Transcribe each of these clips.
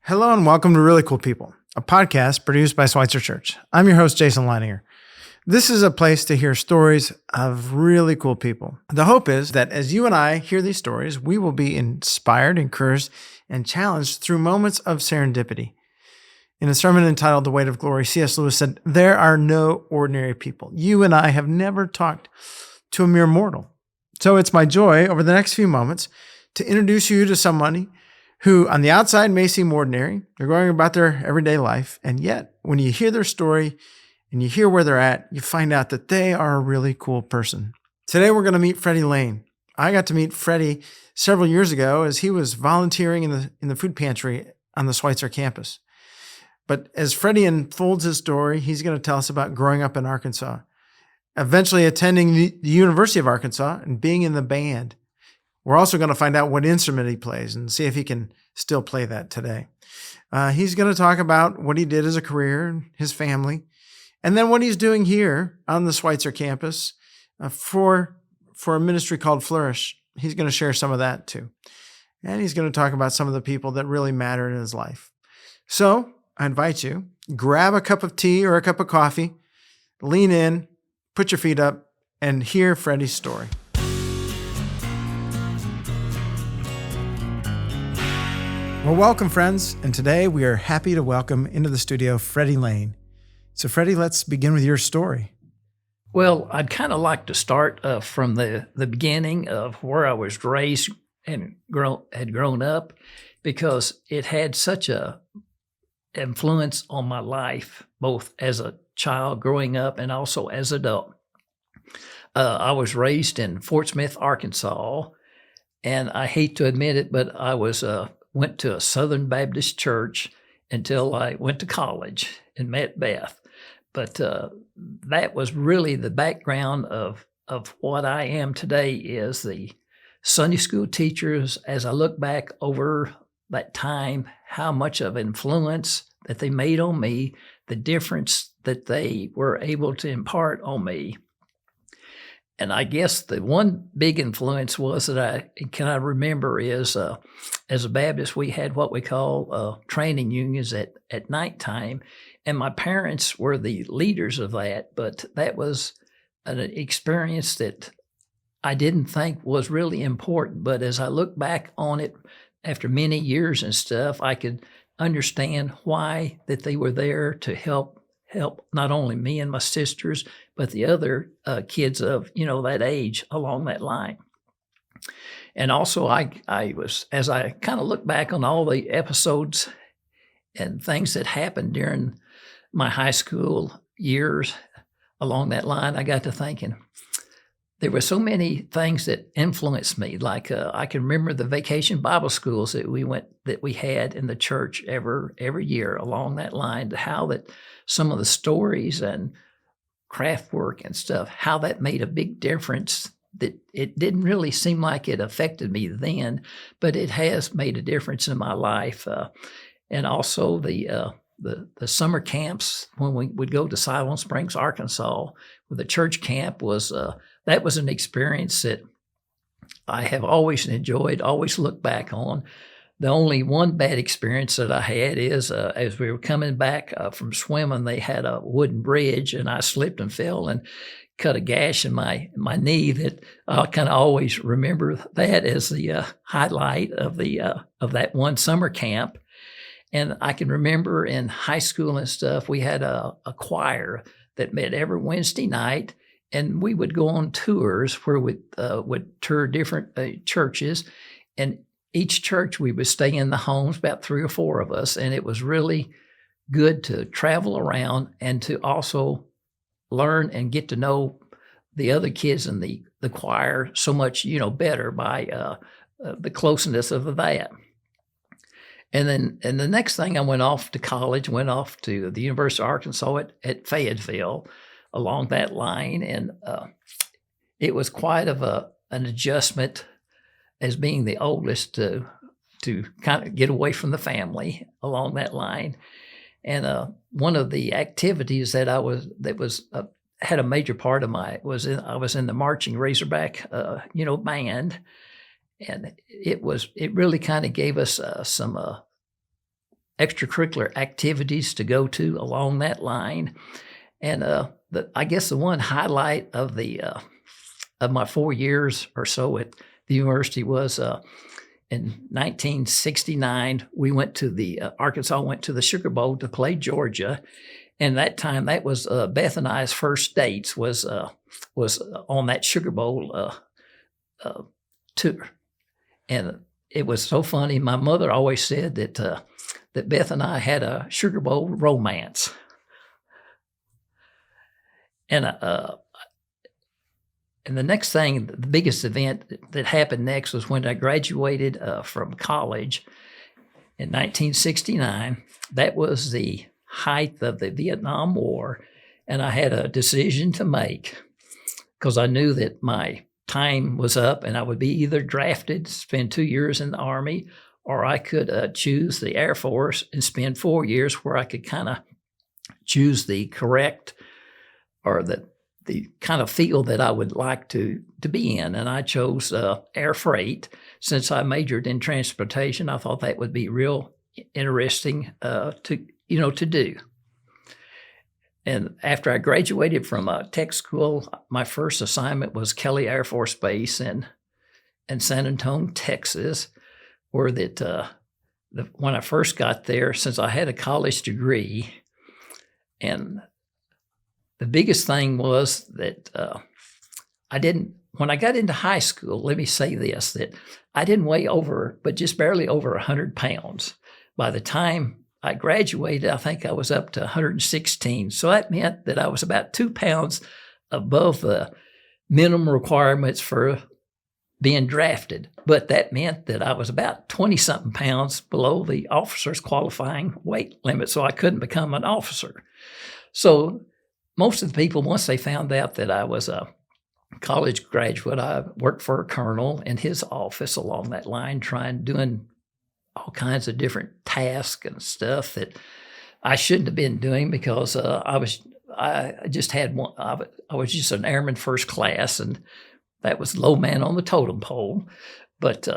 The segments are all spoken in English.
Hello and welcome to Really Cool People, a podcast produced by Schweitzer Church. I'm your host, Jason Leininger. This is a place to hear stories of really cool people. The hope is that as you and I hear these stories, we will be inspired, encouraged, and challenged through moments of serendipity. In a sermon entitled The Weight of Glory, C.S. Lewis said, "There are no ordinary people. You and I have never talked to a mere mortal." So it's my joy over the next few moments to introduce you to somebody who on the outside may seem ordinary. They're going about their everyday life. And yet, when you hear their story and you hear where they're at, you find out that they are a really cool person. Today, we're going to meet Freddie Lane. I got to meet Freddie several years ago as he was volunteering in the food pantry on the Schweitzer campus. But as Freddie unfolds his story, he's going to tell us about growing up in Arkansas, eventually attending the University of Arkansas and being in the band. We're also going to find out what instrument he plays and see if he can still play that today. He's going to talk about what he did as a career, his family, and then what he's doing here on the Schweitzer campus for a ministry called Flourish. He's going to share some of that too. And he's going to talk about some of the people that really matter in his life. So I invite you, grab a cup of tea or a cup of coffee, lean in, put your feet up, and hear Freddie's story. Well, welcome, friends. And today we are happy to welcome into the studio Freddie Lane. So, Freddie, let's begin with your story. Well, I'd kind of like to start from the beginning of where I was raised and had grown up, because it had such a influence on my life, both as a child growing up and also as an adult. I was raised in Fort Smith, Arkansas, and I hate to admit it, but I went to a Southern Baptist church until I went to college and met Beth. But that was really the background of what I am today, is the Sunday school teachers. As I look back over that time, how much of influence that they made on me, the difference that they were able to impart on me. And I guess the one big influence was that I remember is, as a Baptist, we had what we call training unions at nighttime, and my parents were the leaders of that. But that was an experience that I didn't think was really important. But as I look back on it after many years and stuff, I could understand why that they were there to help not only me and my sisters, but the other kids of, that age along that line. And also I was, as I kind of look back on all the episodes and things that happened during my high school years along that line, I got to thinking, there were so many things that influenced me. Like I can remember the vacation Bible schools that we had in the church every year along that line, to how that some of the stories and craft work and stuff, how that made a big difference. That it didn't really seem like it affected me then, but it has made a difference in my life. And also the summer camps when we would go to Siloam Springs, Arkansas, where the church camp was. That was an experience that I have always enjoyed, always look back on. The only one bad experience that I had is as we were coming back from swimming, they had a wooden bridge, and I slipped and fell and cut a gash in my knee. That I kind of always remember that as the highlight of that one summer camp. And I can remember in high school and stuff, we had a choir that met every Wednesday night. And we would go on tours where we would tour different churches. And each church we would stay in the homes, about 3 or 4 of us. And it was really good to travel around and to also learn and get to know the other kids in the choir so much, better by the closeness of that. And the next thing, I went off to college, went off to the University of Arkansas at Fayetteville, along that line, and it was quite of an adjustment as being the oldest to kind of get away from the family along that line. And one of the activities that had a major part of I was in the marching Razorback band, and it really kind of gave us some extracurricular activities to go to along that line. And I guess the one highlight of my 4 years or so at the university was in 1969, we went to Arkansas went to the Sugar Bowl to play Georgia. And that time, that was Beth and I's first dates was on that Sugar Bowl tour. And it was so funny. My mother always said that Beth and I had a Sugar Bowl romance. And the next thing, the biggest event that happened next was when I graduated from college in 1969. That was the height of the Vietnam War, and I had a decision to make because I knew that my time was up and I would be either drafted, spend 2 years in the Army, or I could choose the Air Force and spend 4 years where I could kind of choose the correct or the kind of field that I would like to be in. And I chose air freight. Since I majored in transportation, I thought that would be real interesting to do. And after I graduated from tech school, my first assignment was Kelly Air Force Base in San Antonio, Texas, where when I first got there, since I had a college degree, and the biggest thing was that when I got into high school, let me say this, that I didn't weigh just barely over 100 pounds. By the time I graduated, I think I was up to 116. So that meant that I was about 2 pounds above the minimum requirements for being drafted. But that meant that I was about 20-something pounds below the officer's qualifying weight limit, so I couldn't become an officer. So most of the people, once they found out that I was a college graduate, I worked for a colonel in his office along that line, doing all kinds of different tasks and stuff that I shouldn't have been doing because I was just an airman first class, and that was low man on the totem pole. But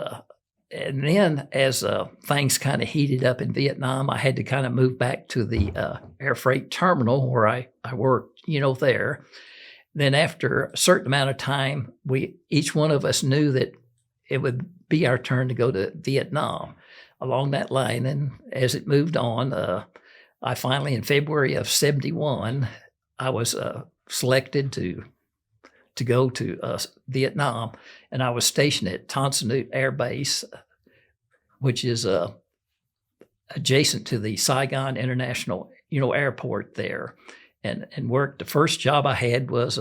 and then as things kind of heated up in Vietnam, I had to kind of move back to the air freight terminal where I worked, there. Then after a certain amount of time, each one of us knew that it would be our turn to go to Vietnam along that line. And as it moved on, I finally, in February of 1971, I was selected to go to Vietnam, and I was stationed at Tan Son Nhut Air Base, which is adjacent to the Saigon International, airport there, and worked. The first job I had was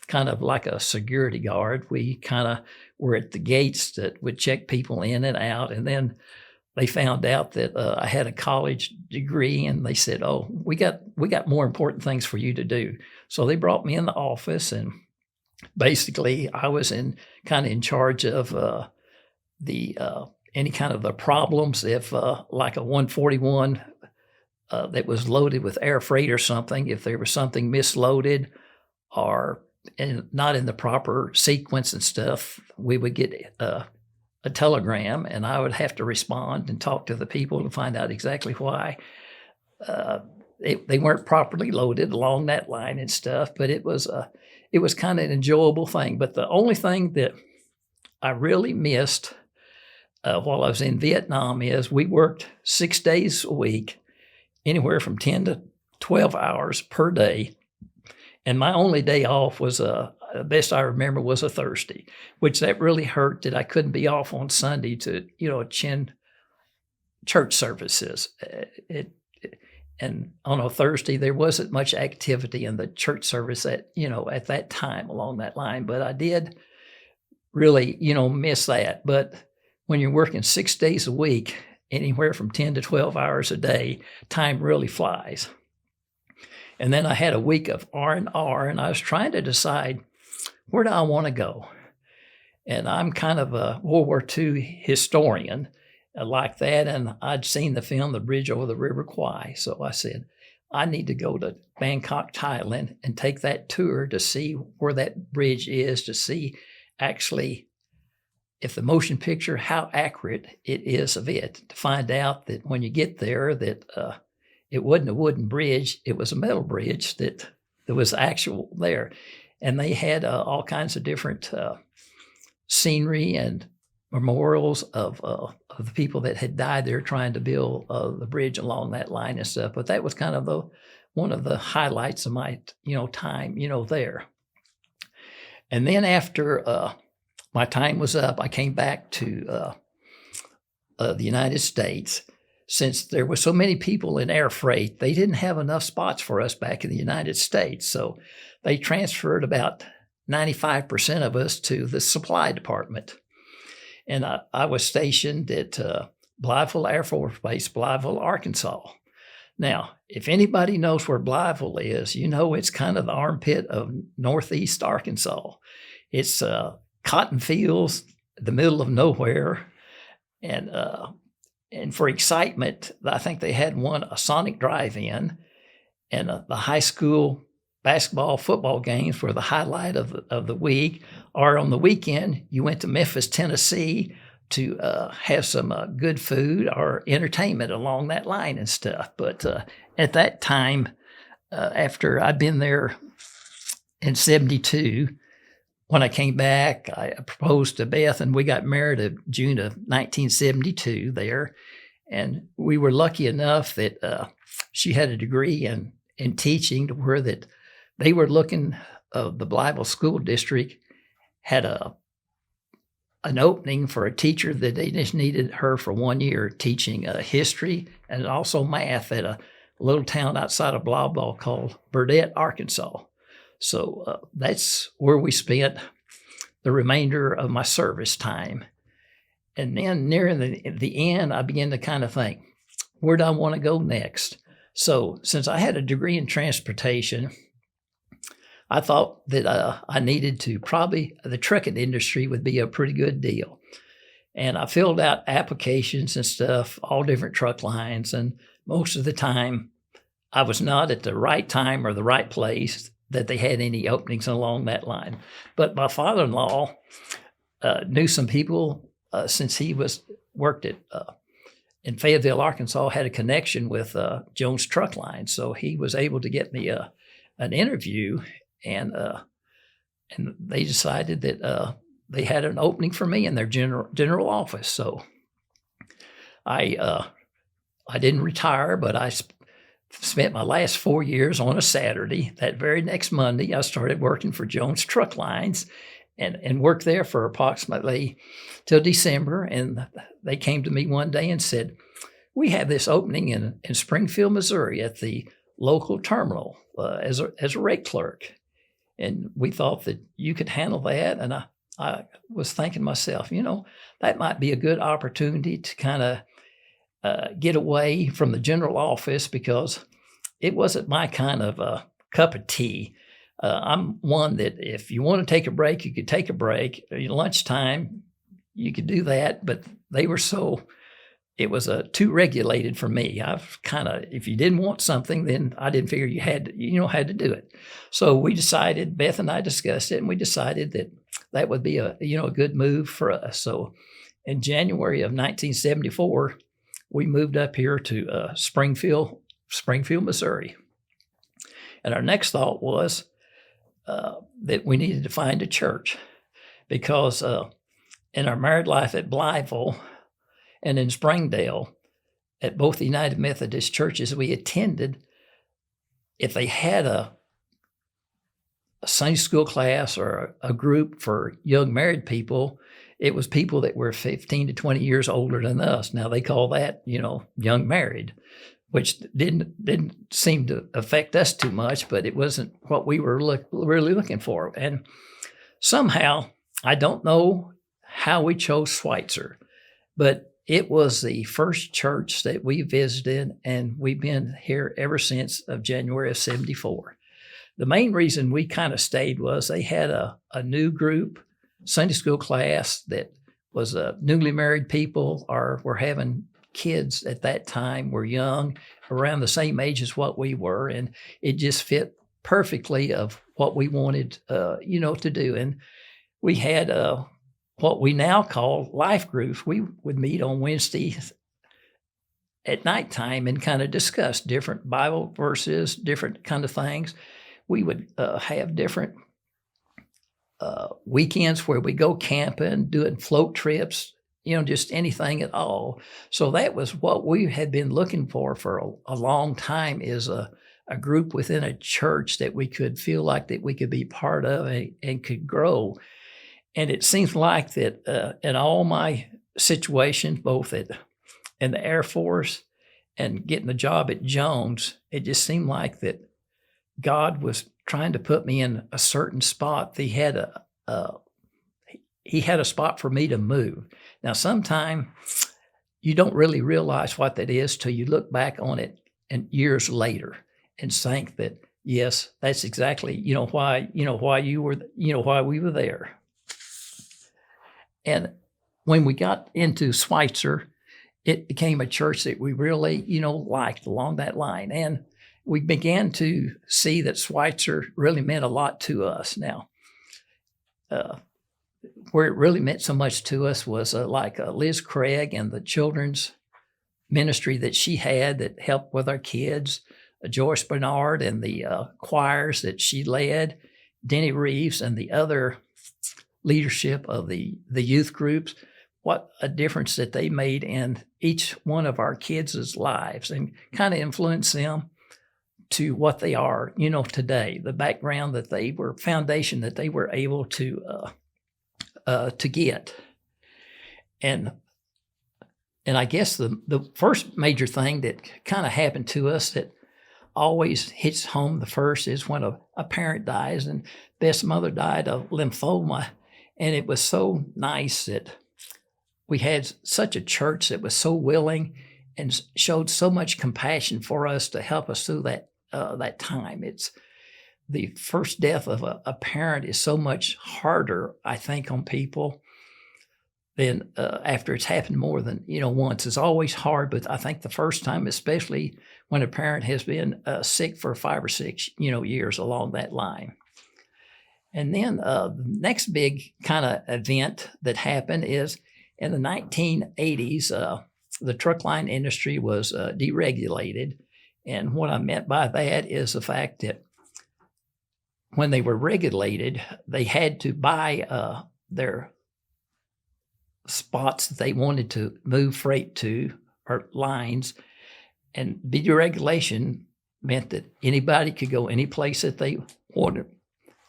kind of like a security guard. We kind of were at the gates that would check people in and out, and then they found out that I had a college degree, and they said, "Oh, we got more important things for you to do." So they brought me in the office, and basically I was in charge of any kind of the problems if like a 141 that was loaded with air freight or something, if there was something misloaded or not in the proper sequence and stuff, we would get a telegram, and I would have to respond and talk to the people to find out exactly why they weren't properly loaded along that line and stuff. But it was kind of an enjoyable thing. But the only thing that I really missed while I was in Vietnam is we worked 6 days a week, anywhere from 10 to 12 hours per day. And my only day off was, best I remember, was a Thursday, which that really hurt that I couldn't be off on Sunday to, attend church services. And on a Thursday, there wasn't much activity in the church service at that time along that line. But I did really, miss that. But when you're working 6 days a week, anywhere from 10 to 12 hours a day, time really flies. And then I had a week of R&R, and I was trying to decide, where do I want to go? And I'm kind of a World War II historian like that, and I'd seen the film The Bridge Over the River Kwai. So I said, I need to go to Bangkok, Thailand, and take that tour to see where that bridge is, to see actually if the motion picture, how accurate it is of it, to find out that when you get there that it wasn't a wooden bridge, it was a metal bridge that was actual there. And they had all kinds of different scenery and memorials of the people that had died there trying to build the bridge along that line and stuff. But that was kind of one of the highlights of my time there. And then after my time was up, I came back to the United States. Since there were so many people in air freight, they didn't have enough spots for us back in the United States. So they transferred about 95% of us to the supply department. And I was stationed at Blytheville Air Force Base, Blytheville, Arkansas. Now, if anybody knows where Blytheville is, it's kind of the armpit of northeast Arkansas. It's cotton fields, the middle of nowhere. And for excitement, I think they had a Sonic drive-in, and the high school basketball, football games were the highlight of the week. Or on the weekend, you went to Memphis, Tennessee to have some good food or entertainment along that line and stuff. But at that time, after I'd been there in 72, when I came back, I proposed to Beth, and we got married in June of 1972 there. And we were lucky enough that she had a degree in teaching, to where that they were looking, the Blytheville School District had an opening for a teacher that they just needed her for 1 year teaching history and also math at a little town outside of Blytheville called Burdett, Arkansas. So that's where we spent the remainder of my service time. And then near the end, I began to kind of think, where do I want to go next? So since I had a degree in transportation, I thought that I needed to the trucking industry would be a pretty good deal. And I filled out applications and stuff, all different truck lines. And most of the time, I was not at the right time or the right place that they had any openings along that line. But my father-in-law knew some people since he worked in Fayetteville, Arkansas, had a connection with Jones Truck Line. So he was able to get me an interview, and they decided that they had an opening for me in their general office. So I didn't retire, but I spent my last 4 years on a Saturday. That very next Monday, I started working for Jones Truck Lines and worked there for approximately till December. And they came to me one day and said, we have this opening in Springfield, Missouri at the local terminal as a rate clerk. And we thought that you could handle that. And I was thinking to myself, that might be a good opportunity to kind of get away from the general office, because it wasn't my kind of cup of tea. I'm one that if you want to take a break, you could take a break. Lunchtime, you could do that, but it was too regulated for me. I've kind of, if you didn't want something, then I didn't figure you had to do it. So we decided, Beth and I discussed it, and we decided that would be a good move for us. So in January of 1974, we moved up here to Springfield, Missouri. And our next thought was that we needed to find a church, because in our married life at Blytheville and in Springdale, at both the United Methodist churches we attended, if they had a Sunday school class or a group for young married people, it was people that were 15 to 20 years older than us. Now they call that, young married, which didn't seem to affect us too much, but it wasn't what we were really looking for. And somehow, I don't know how we chose Schweitzer, but it was the first church that we visited, and we've been here ever since of January of 74. The main reason we kind of stayed was they had a new group Sunday school class that was newly married people or were having kids at that time, were young, around the same age as what we were. And it just fit perfectly of what we wanted, to do. And we had what we now call life groups. We would meet on Wednesdays at nighttime and kind of discuss different Bible verses, different kind of things. We would have different weekends where we go camping, doing float trips, just anything at all. So that was what we had been looking for a long time, is a group within a church that we could feel like that we could be part of and could grow. And it seems like that in all my situations, both in the Air Force and getting the job at Jones, it just seemed like that God was trying to put me in a certain spot. He had a spot for me to move. Now, sometime you don't really realize what that is till you look back on it and years later and think that, yes, that's exactly, why we were there. And when we got into Schweitzer, it became a church that we really, liked along that line. And we began to see that Schweitzer really meant a lot to us. Now, where it really meant so much to us was like Liz Craig and the children's ministry that she had that helped with our kids, Joyce Bernard and the choirs that she led, Denny Reeves and the other leadership of the youth groups. What a difference that they made in each one of our kids' lives and kind of influenced them to what they are, today, the background that they were, foundation that they were able to get. And I guess the first major thing that kind of happened to us that always hits home the first is when a parent dies, and Beth's mother died of lymphoma. And it was so nice that we had such a church that was so willing and showed so much compassion for us to help us through that time. It's the first death of a parent is so much harder, I think, on people than after it's happened more than once. It's always hard, but I think the first time, especially when a parent has been sick for 5 or 6 years along that line. And then the next big kind of event that happened is in the 1980s, the truck line industry was deregulated. And what I meant by that is the fact that when they were regulated, they had to buy their spots that they wanted to move freight to, or lines. And deregulation meant that anybody could go any place that they wanted.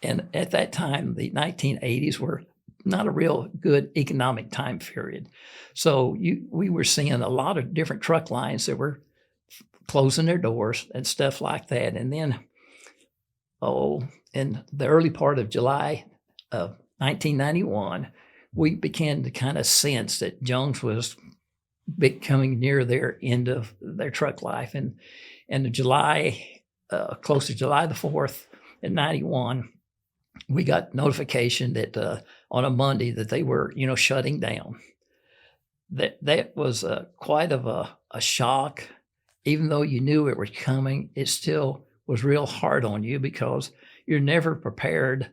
And at that time, the 1980s were not a real good economic time period. So we were seeing a lot of different truck lines that were closing their doors and stuff like that. And then, in the early part of July of 1991, we began to kind of sense that Jones was becoming near their end of their truck life. And in July, close to July the 4th in 91, we got notification that on a Monday that they were, shutting down. That was quite of a shock. Even though you knew it was coming, it still was real hard on you because you're never prepared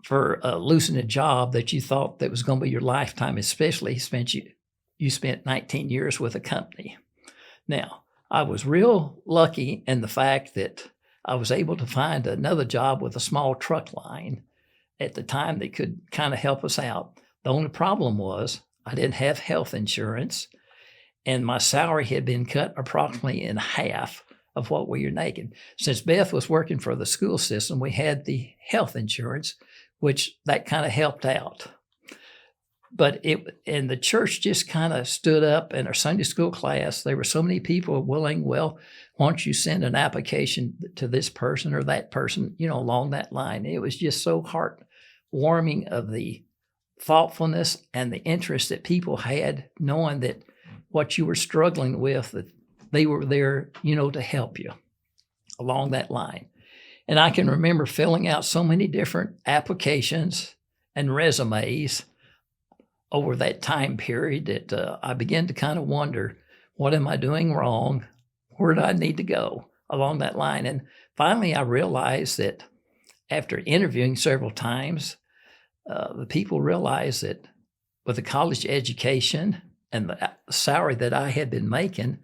for losing a job that you thought that was going to be your lifetime, especially you spent 19 years with a company. Now, I was real lucky in the fact that I was able to find another job with a small truck line at the time that could kind of help us out. The only problem was I didn't have health insurance, and my salary had been cut approximately in half of what we were making. Since Beth was working for the school system, we had the health insurance, which that kind of helped out. But the church just kind of stood up in our Sunday school class. There were so many people willing, well, why don't you send an application to this person or that person, along that line. It was just so heartwarming of the thoughtfulness and the interest that people had, knowing that what you were struggling with, that they were there, to help you along that line. And I can remember filling out so many different applications and resumes over that time period that I began to kind of wonder, what am I doing wrong? Where do I need to go along that line? And finally, I realized that after interviewing several times, the people realized that with a college education and the salary that I had been making,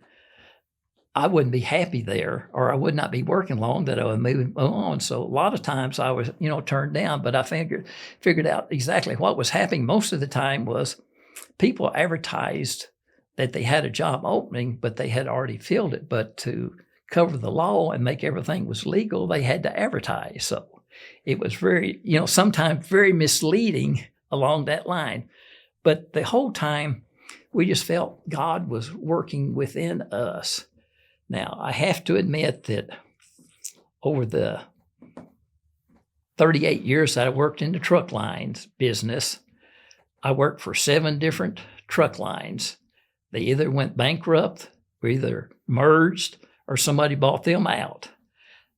I wouldn't be happy there, or I would not be working long, that I would move on. So a lot of times I was, turned down, but I figured out exactly what was happening. Most of the time was people advertised that they had a job opening, but they had already filled it. But to cover the law and make everything was legal, they had to advertise. So it was very, sometimes very misleading along that line. But the whole time we just felt God was working within us. Now, I have to admit that over the 38 years that I worked in the truck lines business, I worked for 7 different truck lines. They either went bankrupt, or either merged, or somebody bought them out.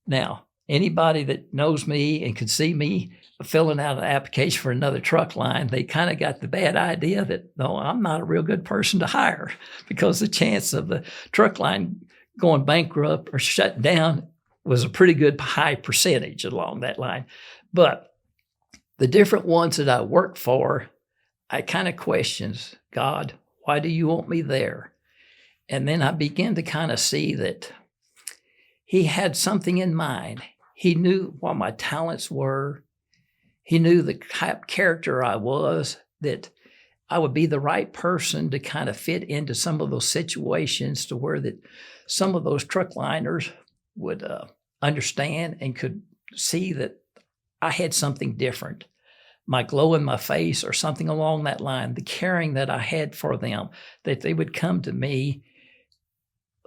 Now, anybody that knows me and could see me filling out an application for another truck line, they kind of got the bad idea that, no, I'm not a real good person to hire, because the chance of the truck line going bankrupt or shut down was a pretty good high percentage along that line. But the different ones that I worked for, I kind of questioned, God, why do you want me there? And then I began to kind of see that he had something in mind. He knew what my talents were. He knew the type of character I was, that I would be the right person to kind of fit into some of those situations, to where that some of those truck liners would understand and could see that I had something different. My glow in my face, or something along that line, the caring that I had for them, that they would come to me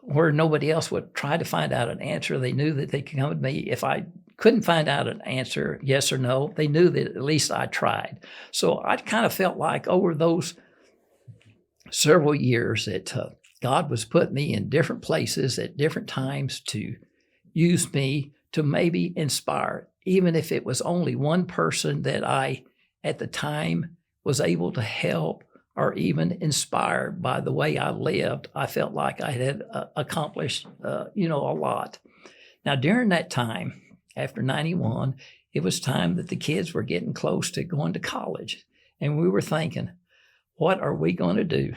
where nobody else would try to find out an answer. They knew that they could come to me. If I couldn't find out an answer, yes or no, they knew that at least I tried. So I kind of felt like over those several years that God was putting me in different places at different times to use me to maybe inspire, even if it was only one person that I, at the time, was able to help or even inspired by the way I lived. I felt like I had accomplished, a lot. Now, during that time, after 91, it was time that the kids were getting close to going to college. And we were thinking, what are we going to do?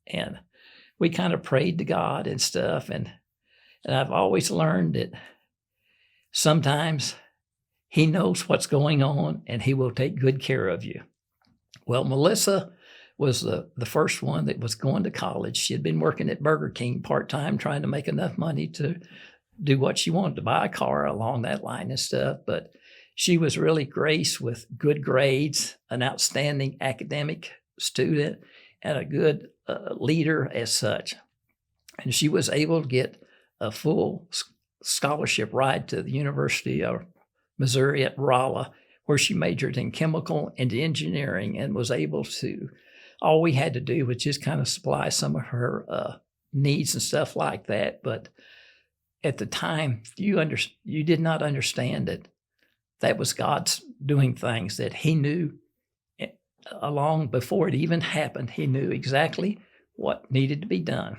And we kind of prayed to God and stuff. And I've always learned that sometimes he knows what's going on and he will take good care of you. Well, Melissa was the first one that was going to college. She had been working at Burger King part-time, trying to make enough money to do what she wanted, to buy a car along that line and stuff. But she was really graced with good grades, an outstanding academic student, and a good leader as such. And she was able to get a full scholarship ride to the University of Missouri at Rolla, where she majored in chemical and engineering, and was able to, all we had to do was just kind of supply some of her needs and stuff like that. But at the time, you did not understand that that was God's doing things, that he knew along before it even happened. He knew exactly what needed to be done.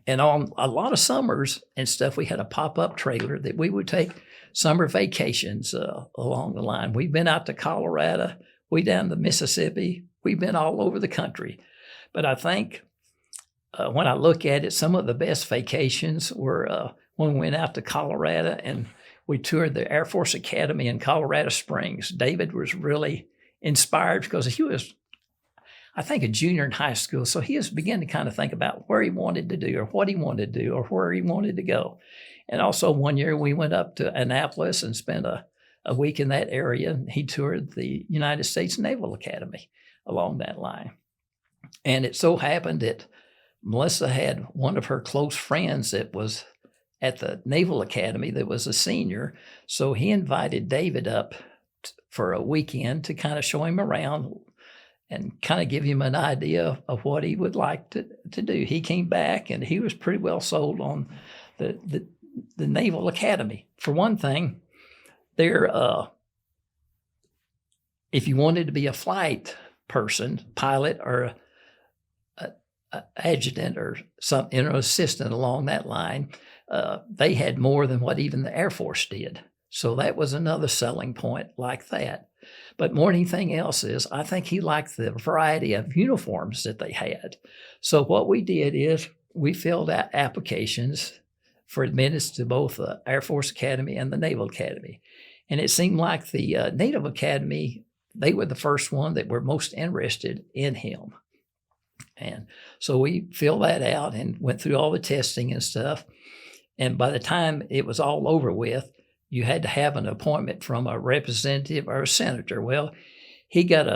And on a lot of summers and stuff, we had a pop-up trailer that we would take summer vacations along the line. We've been out to Colorado, we down to Mississippi, we've been all over the country. But I think when I look at it, some of the best vacations were when we went out to Colorado and we toured the Air Force Academy in Colorado Springs. David was really inspired because he was, I think, a junior in high school. So he was beginning to kind of think about where he wanted to do or what he wanted to do or where he wanted to go. And also one year we went up to Annapolis and spent a week in that area. He toured the United States Naval Academy along that line. And it so happened that Melissa had one of her close friends that was at the Naval Academy that was a senior. So he invited David up for a weekend to kind of show him around and kind of give him an idea of what he would like to do. He came back and he was pretty well sold on the Naval Academy. For one thing, there, if you wanted to be a flight person, pilot or a adjutant or some assistant along that line, they had more than what even the Air Force did. So that was another selling point like that. But more than anything else is, I think he liked the variety of uniforms that they had. So what we did is we filled out applications for admittance to both the Air Force Academy and the Naval Academy. And it seemed like the Naval Academy, they were the first one that were most interested in him. And so we filled that out and went through all the testing and stuff. And by the time it was all over with, you had to have an appointment from a representative or a senator. Well, he got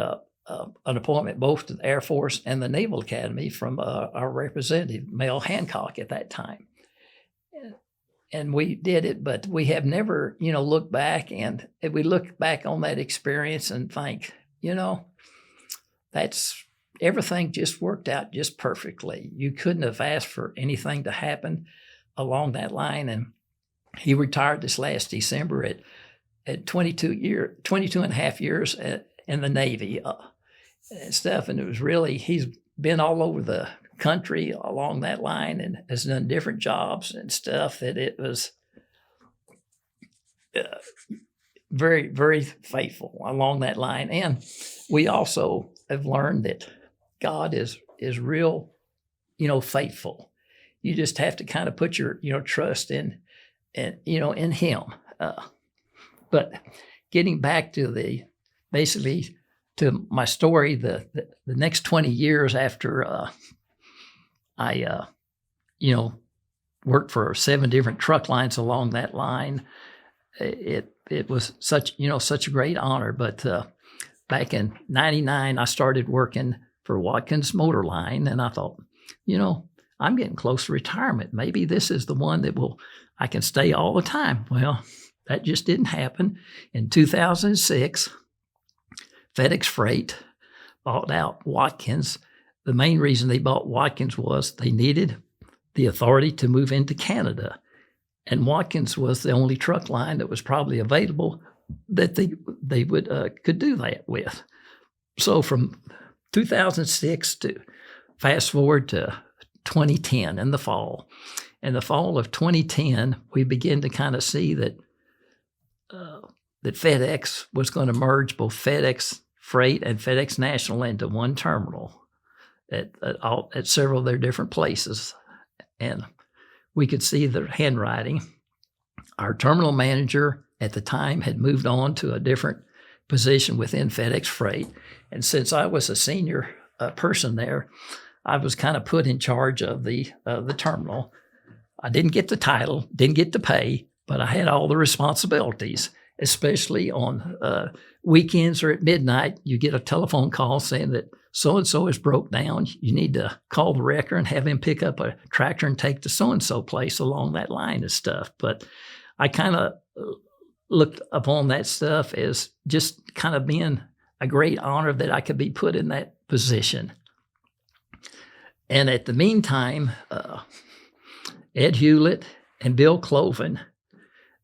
an appointment both to the Air Force and the Naval Academy from our representative, Mel Hancock, at that time. And we did it, but we have never, looked back. And if we look back on that experience and think, that's everything just worked out just perfectly. You couldn't have asked for anything to happen along that line. And he retired this last December at 22 and a half years in the Navy and stuff. And it was really, he's been all over the country along that line and has done different jobs and stuff, that it was very, very faithful along that line. And we also have learned that God is real, faithful. You just have to kind of put your, trust in him. But getting back to basically to my story, the next 20 years after I worked for 7 different truck lines along that line, it was such a great honor. But back in '99, I started working for Watkins Motor Line, and I thought, I'm getting close to retirement. Maybe this is the one that I can stay all the time. Well, that just didn't happen. In 2006, FedEx Freight bought out Watkins. The main reason they bought Watkins was they needed the authority to move into Canada. And Watkins was the only truck line that was probably available that they could do that with. So from 2006 to fast forward to 2010 in the fall. In the fall of 2010, we began to kind of see that FedEx was going to merge both FedEx Freight and FedEx National into one terminal at several of their different places. And we could see the handwriting. Our terminal manager at the time had moved on to a different position within FedEx Freight. And since I was a senior person there, I was kind of put in charge of the terminal. I didn't get the title, didn't get the pay, but I had all the responsibilities, especially on weekends or at midnight. You get a telephone call saying that so-and-so is broke down. You need to call the wrecker and have him pick up a tractor and take to so-and-so place along that line and stuff. But I kind of looked upon that stuff as just kind of being a great honor that I could be put in that position. And at the meantime, Ed Hewlett and Bill Cloven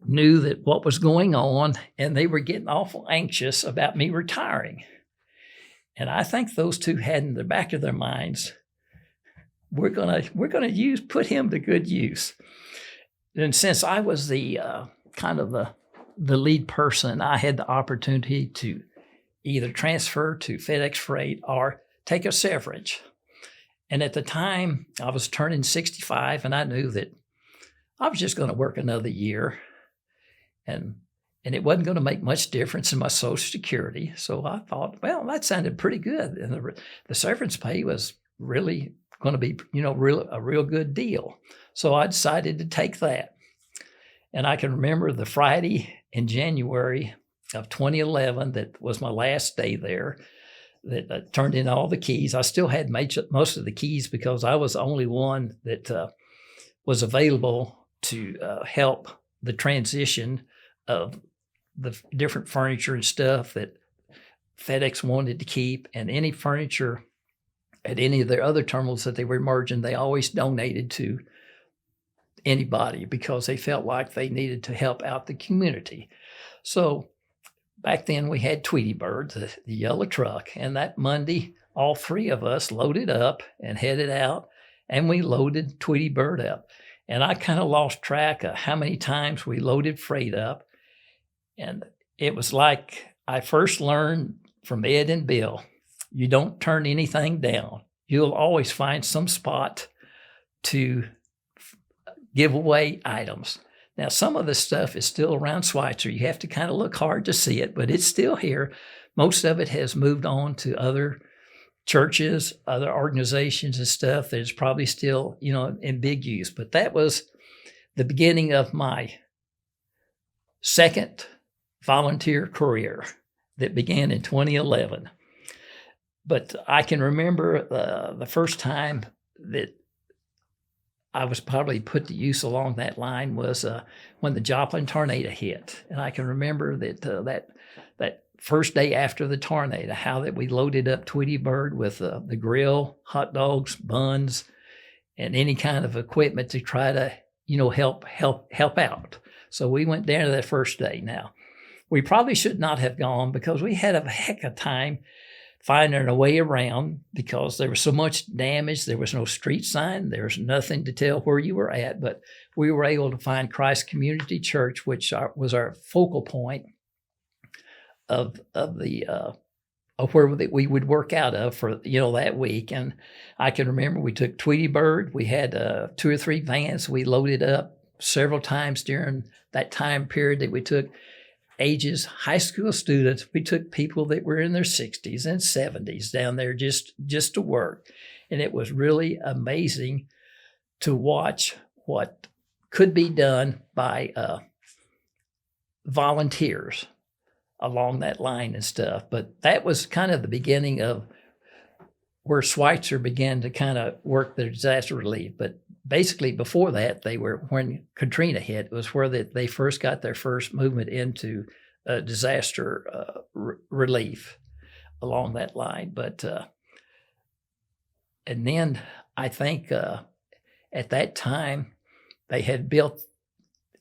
knew that what was going on, and they were getting awful anxious about me retiring. And I think those two had in the back of their minds, we're gonna put him to good use. And since I was the kind of the lead person, I had the opportunity to either transfer to FedEx Freight or take a severance. And at the time, I was turning 65, and I knew that I was just going to work another year, and it wasn't going to make much difference in my Social Security. So I thought, well, that sounded pretty good, and the severance pay was really going to be, a real good deal. So I decided to take that. And I can remember the Friday in January of 2011 that was my last day there, that I turned in all the keys. I still had most of the keys because I was the only one that was available to help the transition of the different furniture and stuff that FedEx wanted to keep, and any furniture at any of their other terminals that they were merging, they always donated to anybody because they felt like they needed to help out the community. So back then we had Tweety Bird, the yellow truck, and that Monday, all 3 of us loaded up and headed out, and we loaded Tweety Bird up. And I kind of lost track of how many times we loaded freight up. And it was like I first learned from Ed and Bill, you don't turn anything down. You'll always find some spot to give away items. Now, some of the stuff is still around Schweitzer. You have to kind of look hard to see it, but it's still here. Most of it has moved on to other churches, other organizations and stuff that is probably still, in big use. But that was the beginning of my second volunteer career that began in 2011. But I can remember the first time that I was probably put to use along that line was when the Joplin tornado hit. And I can remember that first day after the tornado, how that we loaded up Tweety Bird with the grill, hot dogs, buns, and any kind of equipment to try to, help out. So we went down to that first day. Now, we probably should not have gone because we had a heck of a time finding a way around because there was so much damage. There was no street sign. There was nothing to tell where you were at, but we were able to find Christ Community Church, which was our focal point of where we would work out of for, that week. And I can remember we took Tweety Bird. We had 2 or 3 vans we loaded up several times during that time period that we took ages, high school students. We took people that were in their 60s and 70s down there just to work. And it was really amazing to watch what could be done by volunteers along that line and stuff. But that was kind of the beginning of where Schweitzer began to kind of work their disaster relief. But basically before that, when Katrina hit, it was where they first got their first movement into disaster relief along that line. But and then I think at that time they had built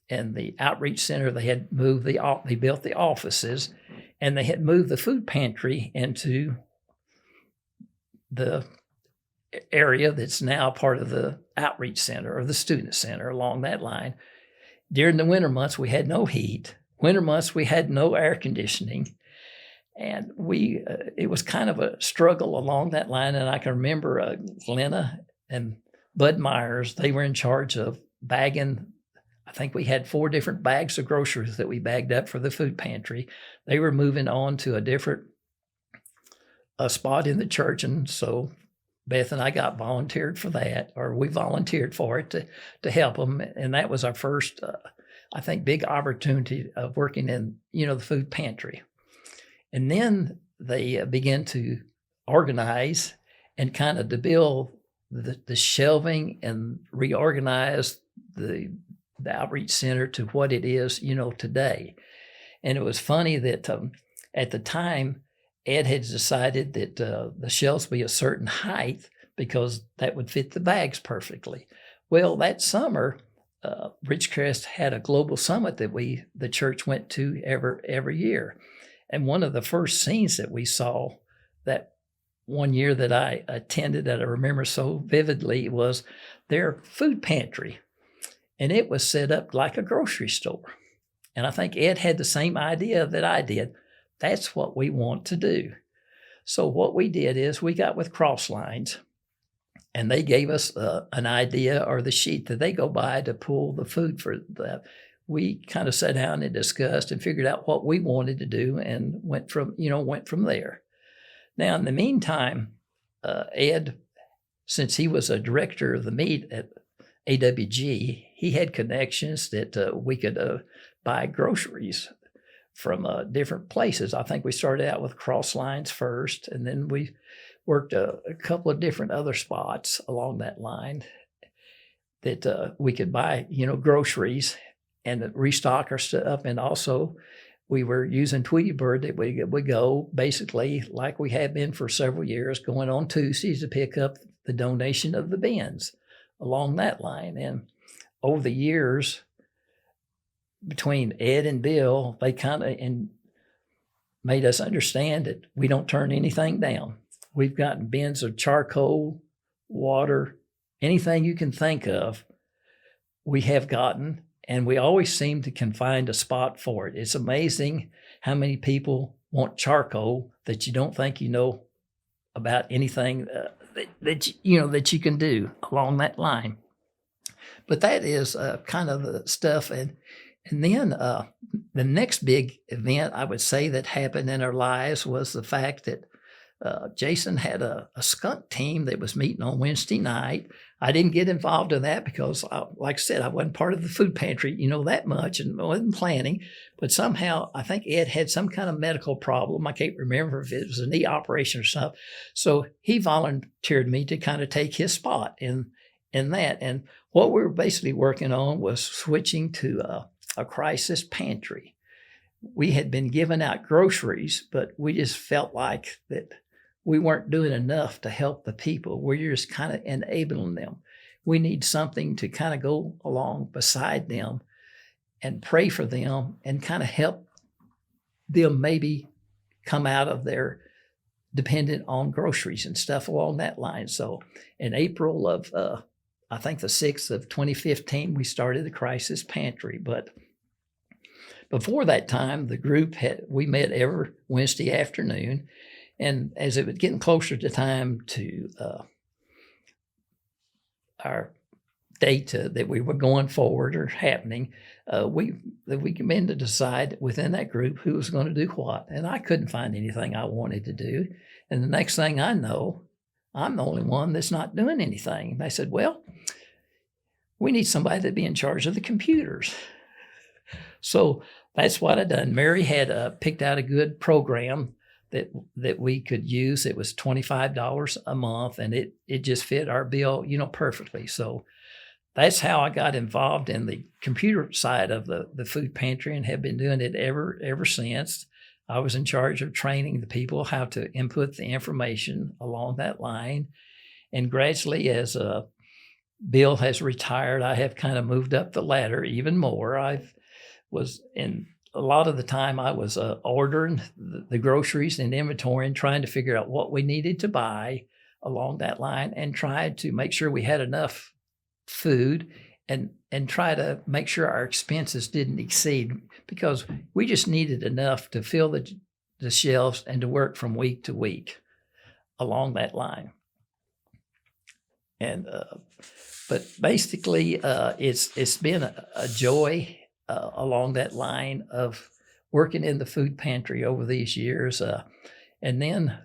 in the outreach center, they had moved they built the offices, and they had moved the food pantry into the area that's now part of the outreach center or the student center along that line. During the winter months, we had no heat. Winter months, we had no air conditioning. And it was kind of a struggle along that line. And I can remember Glenna and Bud Myers, they were in charge of bagging. I think we had 4 different bags of groceries that we bagged up for the food pantry. They were moving on to a different spot in the church. And so Beth and I got volunteered for that, or we volunteered for it to help them. And that was our first, I think, big opportunity of working in, the food pantry. And then they began to organize and kind of to build the shelving and reorganize the outreach center to what it is, today. And it was funny that at the time, Ed had decided that the shelves be a certain height because that would fit the bags perfectly. Well, that summer, Ridgecrest had a global summit that the church went to every year. And one of the first scenes that we saw that one year that I attended that I remember so vividly was their food pantry. And it was set up like a grocery store. And I think Ed had the same idea that I did. That's what we want to do. So what we did is we got with Crosslines, and they gave us an idea or the sheet that they go by to pull the food for that. We kind of sat down and discussed and figured out what we wanted to do and went from there. Now, in the meantime, Ed, since he was a director of the meat at AWG, he had connections that we could buy groceries from different places. I think we started out with Crosslines first, and then we worked a couple of different other spots along that line that we could buy, groceries and restock our stuff. And also we were using Tweety Bird that we go basically like we have been for several years, going on Tuesdays to pick up the donation of the bins along that line. And over the years, between Ed and Bill, they kind of made us understand that we don't turn anything down. We've gotten bins of charcoal, water, anything you can think of, we have gotten, and we always seem to can find a spot for it. It's amazing how many people want charcoal that you don't think you know about anything that you can do along that line. But that is kind of the stuff. And then the next big event I would say that happened in our lives was the fact that Jason had a skunk team that was meeting on Wednesday night. I didn't get involved in that because, like I said, I wasn't part of the food pantry, that much, and wasn't planning. But somehow, I think Ed had some kind of medical problem. I can't remember if it was a knee operation or something. So he volunteered me to kind of take his spot in that. And what we were basically working on was switching to a crisis pantry. We had been giving out groceries, but we just felt like that we weren't doing enough to help the people. We're just kind of enabling them. We need something to kind of go along beside them and pray for them and kind of help them maybe come out of their dependent on groceries and stuff along that line. So in April of, I think the 6th of 2015, we started the crisis pantry. But before that time, the group we met every Wednesday afternoon. And as it was getting closer to time to our date that we were going forward or happening, we began to decide within that group who was going to do what. And I couldn't find anything I wanted to do. And the next thing I know, I'm the only one that's not doing anything. And they said, well, we need somebody to be in charge of the computers. So that's what I done. Mary had picked out a good program that we could use. It was $25 a month, and it just fit our bill, perfectly. So that's how I got involved in the computer side of the food pantry and have been doing it ever since. I was in charge of training the people how to input the information along that line. And gradually, as Bill has retired, I have kind of moved up the ladder even more. A lot of the time I was ordering the groceries and inventory and trying to figure out what we needed to buy along that line and tried to make sure we had enough food and try to make sure our expenses didn't exceed, because we just needed enough to fill the shelves and to work from week to week along that line. And but basically it's been a joy along that line of working in the food pantry over these years. And then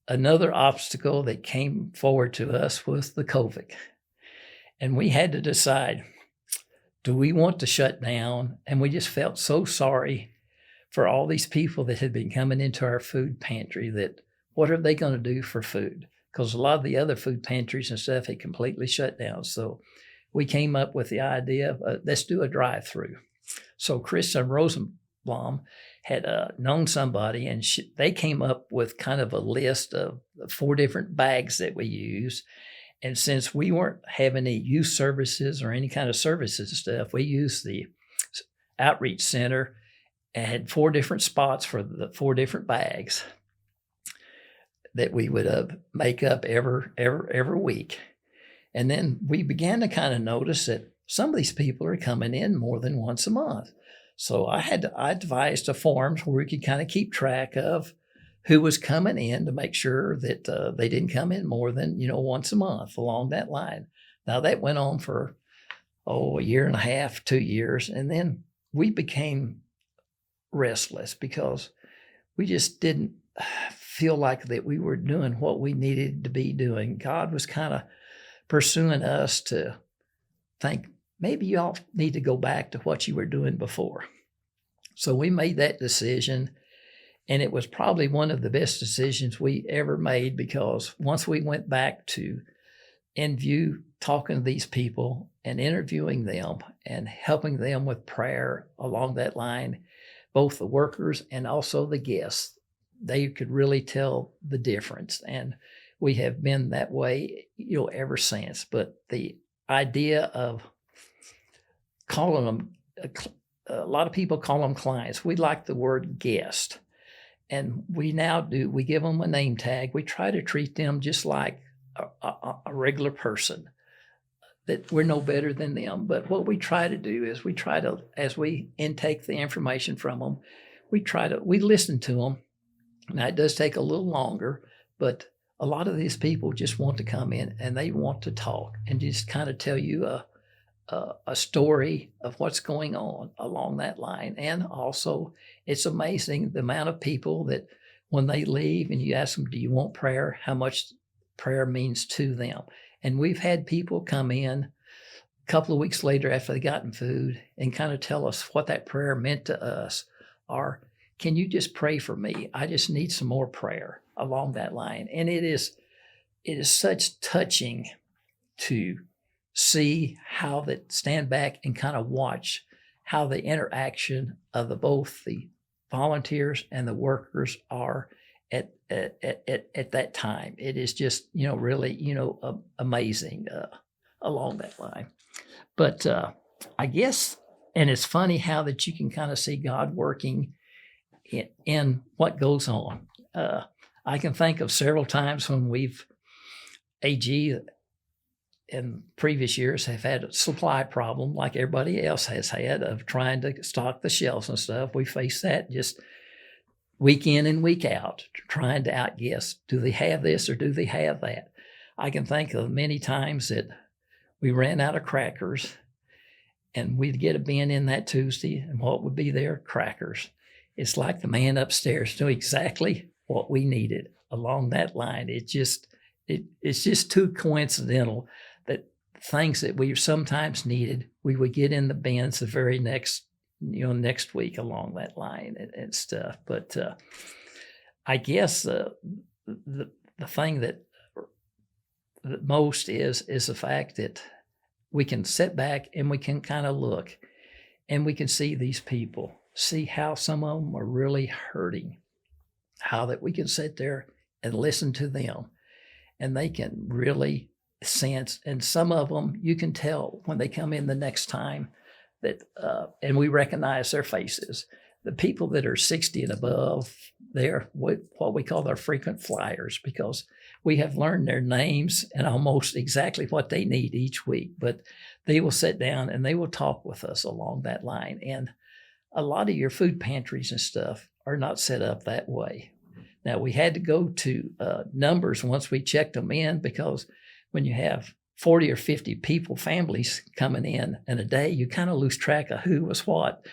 another obstacle that came forward to us was the COVID. And we had to decide, do we want to shut down? And we just felt so sorry for all these people that had been coming into our food pantry, that what are they going to do for food? Because a lot of the other food pantries and stuff had completely shut down. So we came up with the idea of let's do a drive-through. So Chris and Rosenblum had known somebody, and they came up with kind of a list of 4 different bags that we use. And since we weren't having any youth services or any kind of services and stuff, we used the outreach center and had 4 different spots for the 4 different bags that we would make up every week. And then we began to kind of notice that some of these people are coming in more than once a month. So I devised a forms where we could kind of keep track of who was coming in to make sure that they didn't come in more than, once a month along that line. Now that went on for, a year and a half, 2 years. And then we became restless because we just didn't feel like that we were doing what we needed to be doing. God was kind of pursuing us to think, maybe y'all need to go back to what you were doing before. So we made that decision, and it was probably one of the best decisions we ever made, because once we went back to talking to these people and interviewing them and helping them with prayer along that line, both the workers and also the guests, they could really tell the difference. And we have been that way, ever since. But the idea of calling them, a lot of people call them clients. We like the word guest. And we give them a name tag. We try to treat them just like a regular person, that we're no better than them. But what we try to do is as we intake the information from them, we listen to them Now, it does take a little longer, but a lot of these people just want to come in and they want to talk and just kind of tell you a story of what's going on along that line. And also, it's amazing the amount of people that when they leave and you ask them, do you want prayer? How much prayer means to them. And we've had people come in a couple of weeks later after they gotten food and kind of tell us what that prayer meant to us. Or, can you just pray for me? I just need some more prayer along that line. And it is such touching to see how that stand back and kind of watch how the interaction of both the volunteers and the workers are at that time. It is just, really, amazing along that line. But I guess, and it's funny how that you can kind of see God working in what goes on. I can think of several times when AG in previous years have had a supply problem like everybody else has had of trying to stock the shelves and stuff. We face that just week in and week out, trying to outguess, do they have this or do they have that? I can think of many times that we ran out of crackers and we'd get a bin in that Tuesday, and what would be there? Crackers. It's like the man upstairs knew exactly what we needed along that line. It's just too coincidental that things that we sometimes needed, we would get in the bins the very next week along that line and stuff. But I guess the thing that most is the fact that we can sit back and we can kind of look and we can see these people, see how some of them are really hurting, how that we can sit there and listen to them and they can really sense. And some of them, you can tell when they come in the next time that, and we recognize their faces. The people that are 60 and above, they're what we call their frequent flyers, because we have learned their names and almost exactly what they need each week. But they will sit down and they will talk with us along that line. And a lot of your food pantries and stuff are not set up that way. Now, we had to go to numbers once we checked them in, because when you have 40 or 50 people, families coming in a day, you kind of lose track of who was what.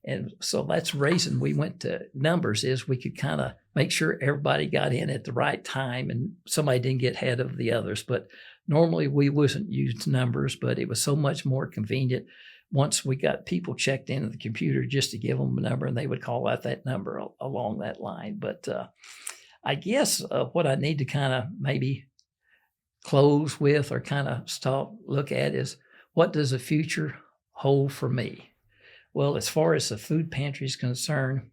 And so that's the reason we went to numbers, is we could kind of make sure everybody got in at the right time and somebody didn't get ahead of the others. But normally we wouldn't use numbers, but it was so much more convenient once we got people checked into the computer just to give them a number and they would call out that number along that line. But I guess what I need to kind of maybe close with or kind of look at is, what does the future hold for me? Well, as far as the food pantry is concerned,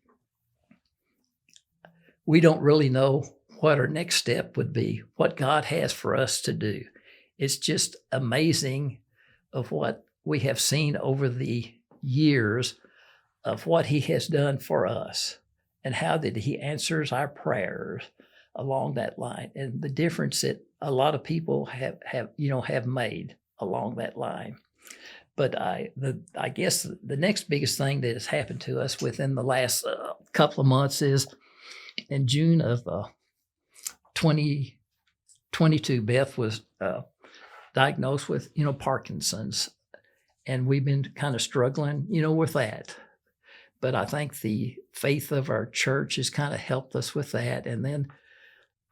we don't really know what our next step would be, what God has for us to do. It's just amazing of what we have seen over the years of what He has done for us and how that He answers our prayers along that line, and the difference that a lot of people have made along that line. But I guess the next biggest thing that has happened to us within the last couple of months is in June of 2022, Beth was diagnosed with, Parkinson's. And we've been kind of struggling, with that. But I think the faith of our church has kind of helped us with that. And then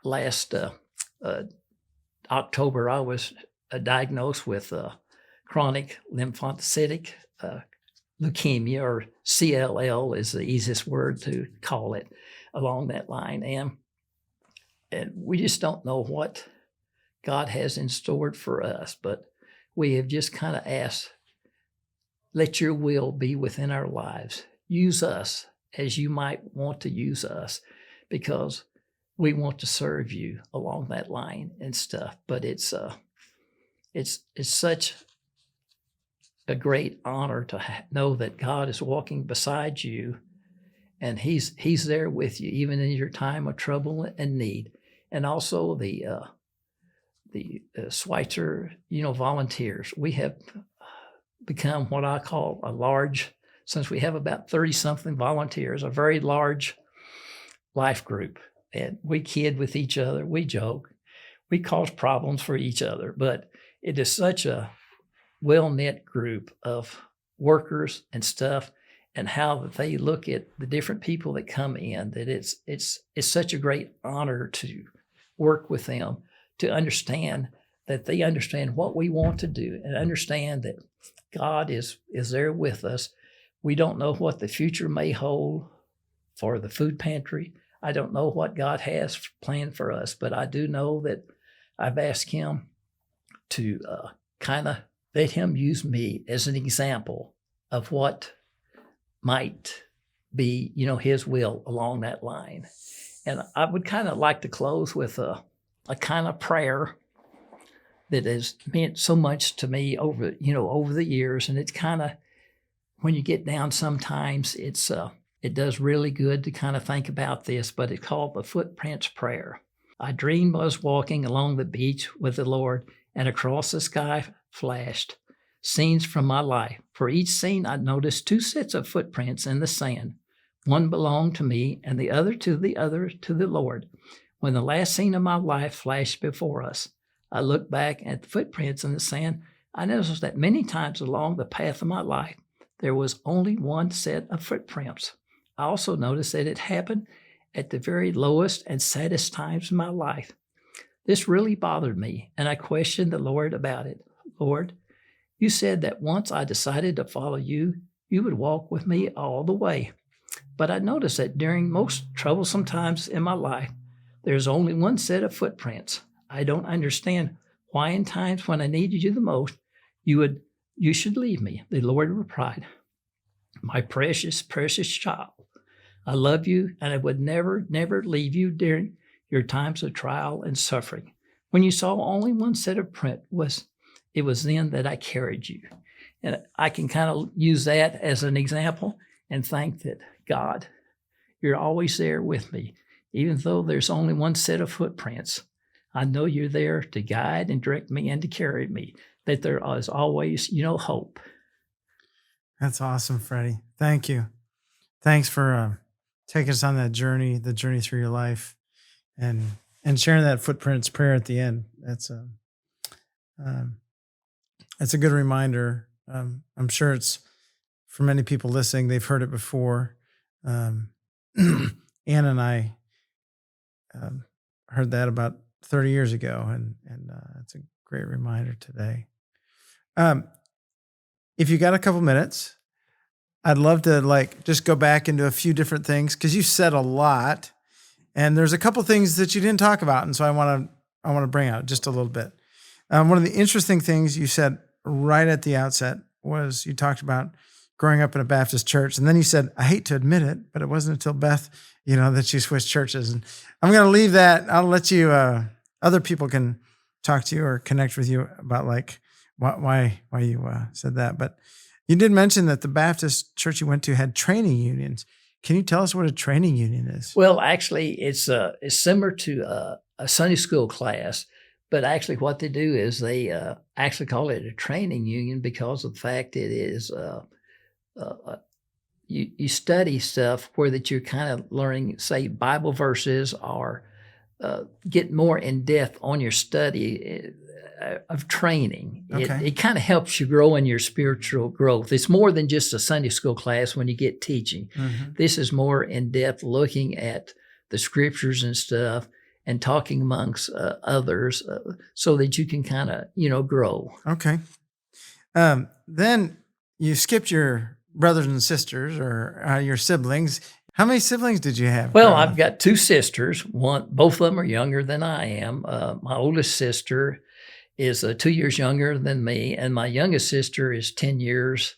last October, I was diagnosed with chronic lymphocytic leukemia, or CLL is the easiest word to call it along that line. And we just don't know what God has in store for us, but we have just kind of asked, let your will be within our lives. Use us as you might want to use us, because we want to serve you along that line and stuff. But it's such a great honor to know that God is walking beside you, and He's there with you even in your time of trouble and need. And also the Schweitzer, volunteers. We have become what I call a large, since we have about 30-something volunteers, a very large life group. and we kid with each other, we joke, we cause problems for each other, but it is such a well-knit group of workers and stuff, and how that they look at the different people that come in, that it's such a great honor to work with them, to understand that they understand what we want to do and understand that God is there with us. We don't know what the future may hold for the food pantry. I don't know what God has planned for us, but I do know that I've asked him to kind of let him use me as an example of what might be, his will along that line. And I would kind of like to close with a kind of prayer that has meant so much to me over the years. And it's kind of, when you get down sometimes, it does really good to kind of think about this, but it's called the Footprints Prayer. I dreamed I was walking along the beach with the Lord, and across the sky flashed scenes from my life. For each scene, I noticed two sets of footprints in the sand. One belonged to me, and the other to the Lord. When the last scene of my life flashed before us, I looked back at the footprints in the sand. I noticed that many times along the path of my life, there was only one set of footprints. I also noticed that it happened at the very lowest and saddest times in my life. This really bothered me, and I questioned the Lord about it. Lord, you said that once I decided to follow you, you would walk with me all the way. But I noticed that during most troublesome times in my life, there's only one set of footprints. I don't understand why in times when I needed you the most, you should leave me. The Lord replied, my precious, precious child, I love you, and I would never, never leave you during your times of trial and suffering. When you saw only one set of print, it was then that I carried you. And I can kind of use that as an example and think that, God, you're always there with me. Even though there's only one set of footprints, I know you're there to guide and direct me and to carry me, that there is always, hope. That's awesome, Freddie. Thank you. Thanks for taking us on that journey, the journey through your life, and sharing that Footprints prayer at the end. That's a good reminder. I'm sure it's, for many people listening, they've heard it before. Ann and I heard that about 30 years ago, and it's a great reminder today. If you got a couple minutes, I'd love to just go back into a few different things, because you said a lot, and there's a couple things that you didn't talk about, and so I want to bring out just a little bit. One of the interesting things you said right at the outset was you talked about growing up in a Baptist church, and then you said, I hate to admit it, but it wasn't until Beth, that she switched churches. And I'm going to leave that. I'll let you, other people can talk to you or connect with you about why you said that. But you did mention that the Baptist church you went to had training unions. Can you tell us what a training union is? Well, actually, it's similar to a Sunday school class, but actually what they do is they actually call it a training union because of the fact it is you study stuff where that you're kind of learning, say, Bible verses, or get more in depth on your study of training. Okay. It kind of helps you grow in your spiritual growth. It's more than just a Sunday school class when you get teaching. Mm-hmm. This is more in depth, looking at the scriptures and stuff and talking amongst others so that you can kind of, grow. Okay. Then you skipped your brothers and sisters, or your siblings. How many siblings did you have? Well, I've got two sisters. Both of them are younger than I am. My oldest sister is 2 years younger than me, and my youngest sister is 10 years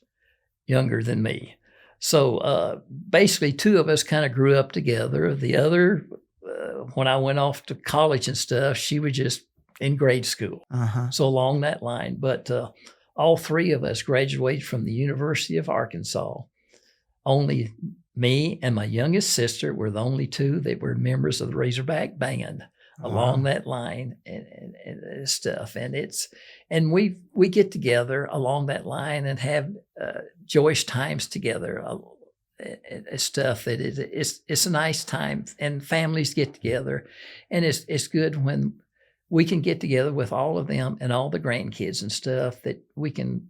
younger than me. So basically, two of us kind of grew up together. The other, when I went off to college and stuff, she was just in grade school. Uh-huh. So along that line. But all three of us graduated from the University of Arkansas. Only me and my youngest sister were the only two that were members of the Razorback Band. Along that line and stuff. And we get together along that line and have joyous times together. stuff that it's a nice time, and families get together, and it's good when we can get together with all of them and all the grandkids and stuff that we can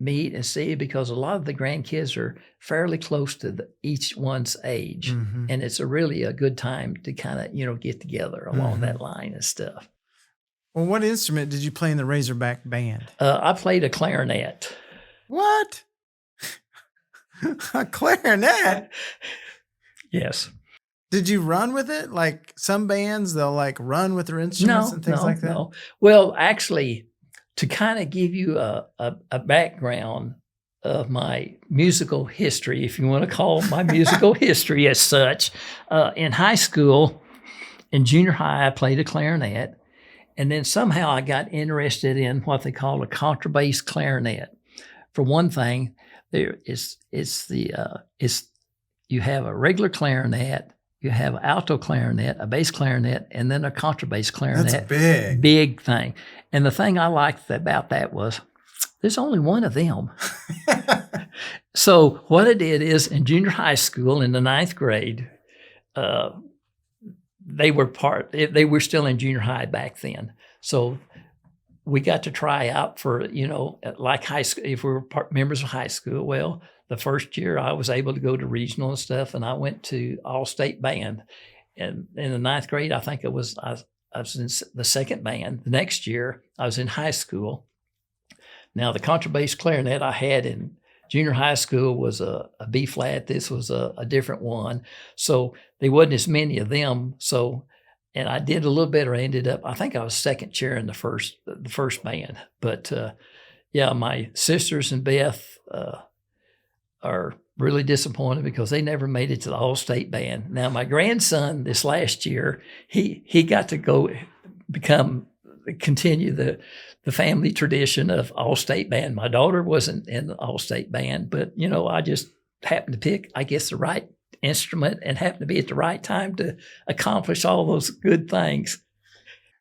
meet and see, because a lot of the grandkids are fairly close to each one's age. Mm-hmm. And it's really a good time to kind of, get together along that line and stuff. Well, what instrument did you play in the Razorback band? I played a clarinet. What? A clarinet? Yes. Did you run with it? Like some bands, they'll like run with their instruments and things like that? No. Well, actually, to kind of give you a background of my musical history, if you want to call my musical history as such, in high school, in junior high, I played a clarinet. And then somehow I got interested in what they call a contrabass clarinet. For one thing, you have a regular clarinet, you have an alto clarinet, a bass clarinet, and then a contrabass clarinet. That's big. Big thing. And the thing I liked about that was there's only one of them. So what I did is in junior high school in the 9th grade, they were still in junior high back then. So we got to try out for, like high school, if we were members of high school. Well, the first year I was able to go to regional and stuff, and I went to all-state band. And in the 9th grade, I think I was in the second band. The next year, I was in high school. Now, the contrabass clarinet I had in junior high school was a B flat. This was a different one. So there wasn't as many of them. And I did a little better. I think I was second chair in the first band. But my sisters and Beth are really disappointed because they never made it to the all-state band. Now, my grandson this last year, he got to go continue the family tradition of all-state band. My daughter wasn't in the all-state band, but, I just happened to pick, I guess, the right instrument and happened to be at the right time to accomplish all those good things.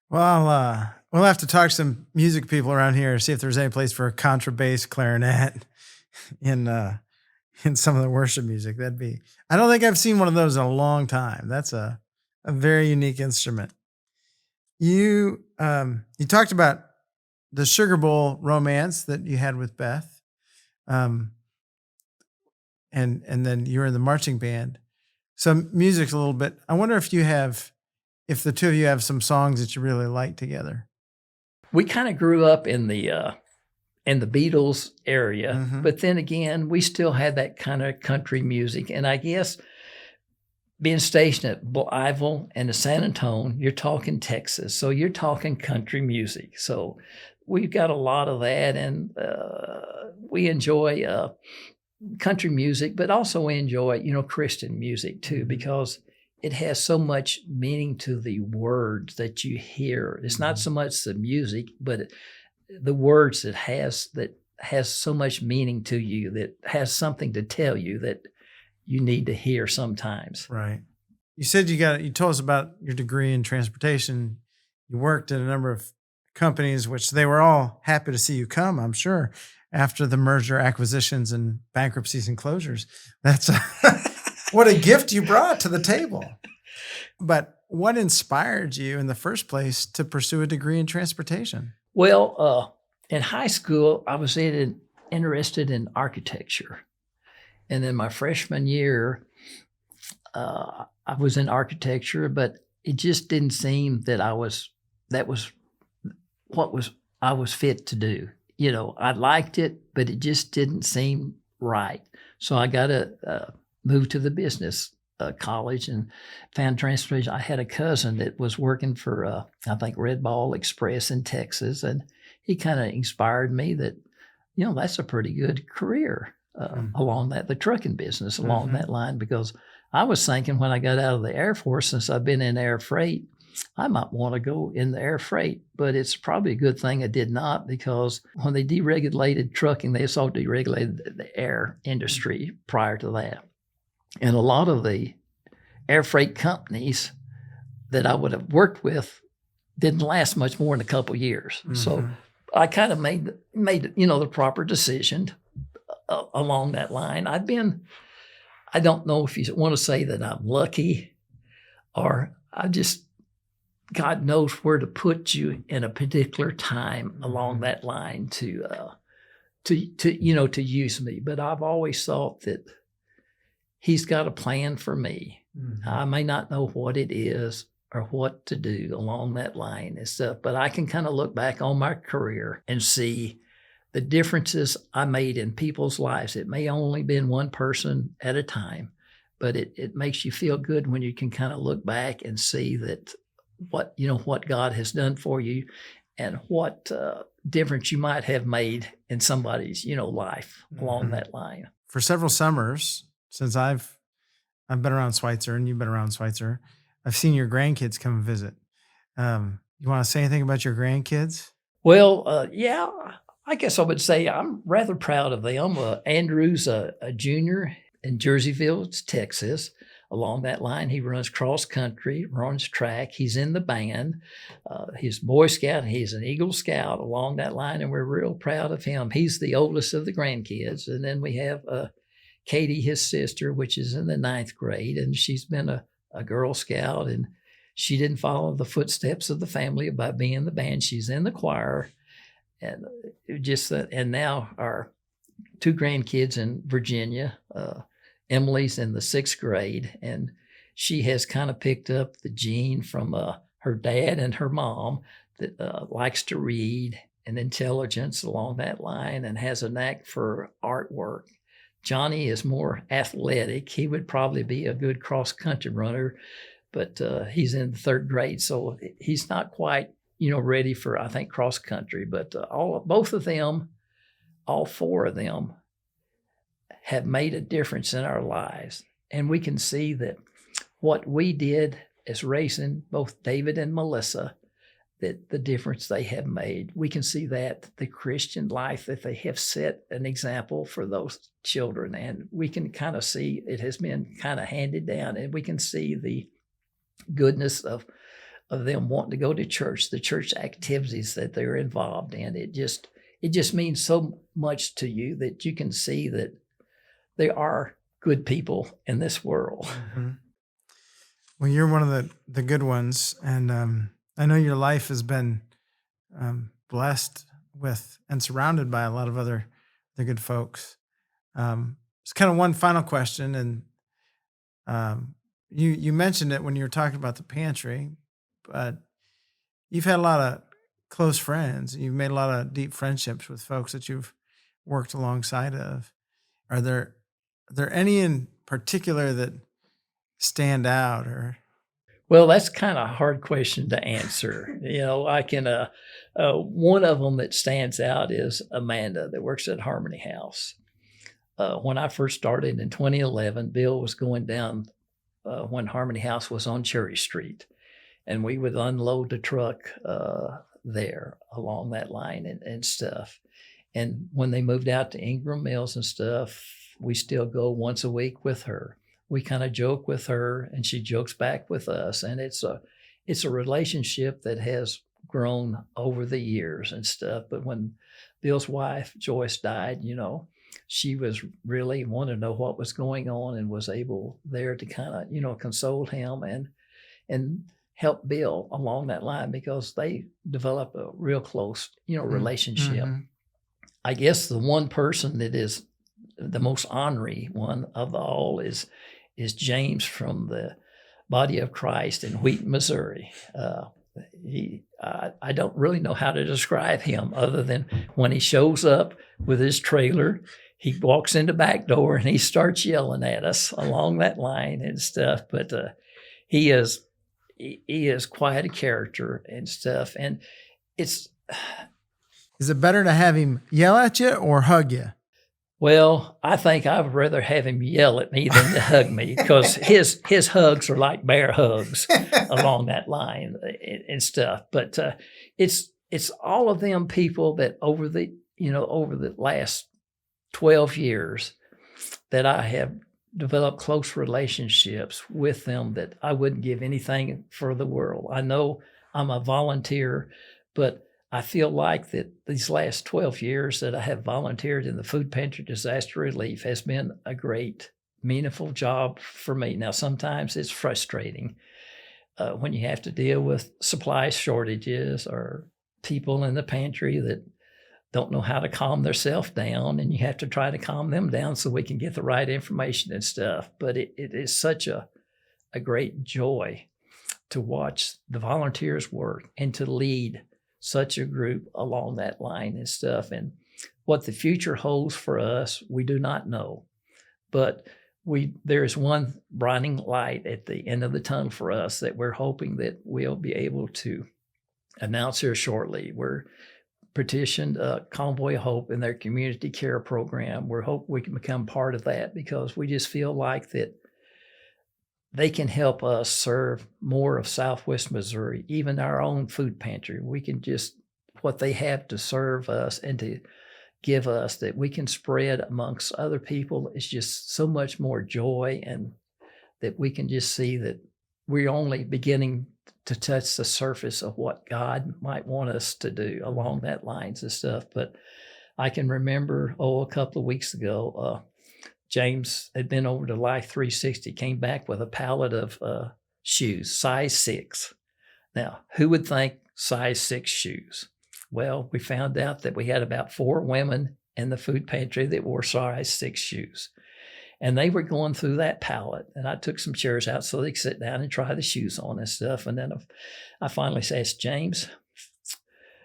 Well, we'll have to talk to some music people around here, see if there's any place for a contrabass clarinet in some of the worship music. I don't think I've seen one of those in a long time. That's a very unique instrument. You talked about the Sugar Bowl romance that you had with Beth. And then you were in the marching band. So music's a little bit, I wonder if the two of you have some songs that you really like together. We kind of grew up in the Beatles area, but then again, we still had that kind of country music. And I guess being stationed at Blytheville and San Antonio, you're talking Texas, so you're talking country music. So we've got a lot of that, and we enjoy country music, but also we enjoy, Christian music too, because it has so much meaning to the words that you hear. It's not so much the music, but the words that has so much meaning to you, that has something to tell you that you need to hear sometimes. Right. You said you told us about your degree in transportation. You worked at a number of companies, which they were all happy to see you come, I'm sure, after the merger, acquisitions, and bankruptcies and closures. That's what a gift you brought to the table. But what inspired you in the first place to pursue a degree in transportation? Well, in high school, I was interested in architecture. And then my freshman year, I was in architecture, but it just didn't seem that I was fit to do. I liked it, but it just didn't seem right. So I got to move to the business college and found transportation. I had a cousin that was working for, I think, Red Ball Express in Texas, and he kind of inspired me that, that's a pretty good career along the trucking business along that line, because I was thinking when I got out of the Air Force, since I've been in air freight, I might want to go in the air freight, but it's probably a good thing I did not, because when they deregulated trucking, they also deregulated the air industry prior to that. And a lot of the air freight companies that I would have worked with didn't last much more than a couple of years. So I kind of made the proper decision along that line. I've been I don't know if you want to say that I'm lucky or God knows where to put you in a particular time along that line to use me. But I've always thought that He's got a plan for me. Mm-hmm. I may not know what it is or what to do along that line and stuff, but I can kind of look back on my career and see the differences I made in people's lives. It may only been one person at a time, but it makes you feel good when you can kind of look back and see that what God has done for you and what difference you might have made in somebody's, life along that line. For several summers, since I've been around Schweitzer and you've been around Schweitzer, I've seen your grandkids come and visit. You want to say anything about your grandkids? Well, yeah, I guess I would say I'm rather proud of them. Andrew's a junior in Jerseyville, Texas. Along that line, he runs cross country, runs track. He's in the band. He's Boy Scout. He's an Eagle Scout along that line, and we're real proud of him. He's the oldest of the grandkids. And then we have Katie, his sister, which is in the 9th grade, and she's been a Girl Scout, and she didn't follow the footsteps of the family by being in the band. She's in the choir, and and now our 2 grandkids in Virginia. Emily's in the 6th grade, and she has kind of picked up the gene from her dad and her mom that likes to read and intelligence along that line and has a knack for artwork. Johnny is more athletic. He would probably be a good cross-country runner, but he's in the 3rd grade, so he's not quite, ready for, I think, cross-country. But both of them, all 4 of them, have made a difference in our lives. And we can see that what we did as raising both David and Melissa, that the difference they have made. We can see that the Christian life that they have set an example for those children. And we can kind of see it has been kind of handed down, and we can see the goodness of them wanting to go to church, the church activities that they're involved in. It just means so much to you that you can see that there are good people in this world. Mm-hmm. Well, you're one of the good ones. And I know your life has been blessed with and surrounded by a lot of the good folks. It's kind of one final question. And you mentioned it when you were talking about the pantry, but you've had a lot of close friends. You've made a lot of deep friendships with folks that you've worked alongside of. Are there any in particular that stand out? Or well, that's kind of a hard question to answer. I can one of them that stands out is Amanda that works at Harmony House. When I first started in 2011, Bill was going down when Harmony House was on Cherry Street, and we would unload the truck there along that line and stuff. And when they moved out to Ingram Mills and stuff, we still go once a week with her. We kind of joke with her, and she jokes back with us. And it's a relationship that has grown over the years and stuff. But when Bill's wife, Joyce, died, she was really wanted to know what was going on and was able there to kind of, console him and help Bill along that line, because they develop a real close, relationship. Mm-hmm. I guess the one person that is the most ornery one of all is James from the Body of Christ in Wheaton, Missouri. I don't really know how to describe him other than when he shows up with his trailer, he walks in the back door and he starts yelling at us along that line and stuff. But he is quite a character and stuff. And is it better to have him yell at you or hug you? Well, I think I'd rather have him yell at me than to hug me, because his hugs are like bear hugs along that line and stuff. But it's all of them people that over the last 12 years that I have developed close relationships with them that I wouldn't give anything for the world. I know I'm a volunteer, but I feel like that these last 12 years that I have volunteered in the food pantry disaster relief has been a great meaningful job for me. Now, sometimes it's frustrating when you have to deal with supply shortages or people in the pantry that don't know how to calm themselves down, and you have to try to calm them down so we can get the right information and stuff. But it is such a great joy to watch the volunteers work and to lead such a group along that line and stuff. And what the future holds for us, we do not know. But there is one brighting light at the end of the tunnel for us that we're hoping that we'll be able to announce here shortly. We're petitioned Convoy of Hope in their community care program. We hope we can become part of that because we just feel like that they can help us serve more of Southwest Missouri, even our own food pantry. We can just, what they have to serve us and to give us that we can spread amongst other people is just so much more joy, and that we can just see that we're only beginning to touch the surface of what God might want us to do along that lines and stuff. But I can remember, a couple of weeks ago, James had been over to Life 360, came back with a pallet of shoes, size 6. Now, who would think size 6 shoes? Well, we found out that we had about 4 women in the food pantry that wore size 6 shoes. And they were going through that pallet, and I took some chairs out so they could sit down and try the shoes on and stuff. And then I finally asked James,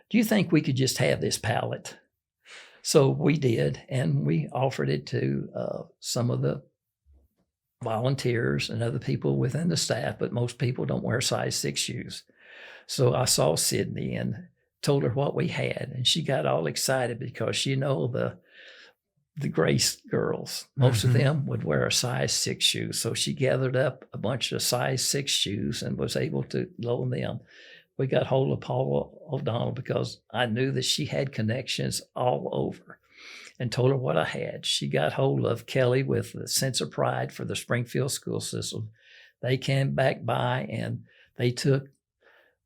do you think we could just have this pallet? So we did, and we offered it to some of the volunteers and other people within the staff, but most people don't wear size 6 shoes. So I saw Sydney and told her what we had, and she got all excited because, the Grace girls, most of them would wear a size 6 shoe. So she gathered up a bunch of size 6 shoes and was able to loan them. We got hold of Paula O'Donnell because I knew that she had connections all over, and told her what I had. She got hold of Kelly with the Sense of Pride for the Springfield school system. They came back by and they took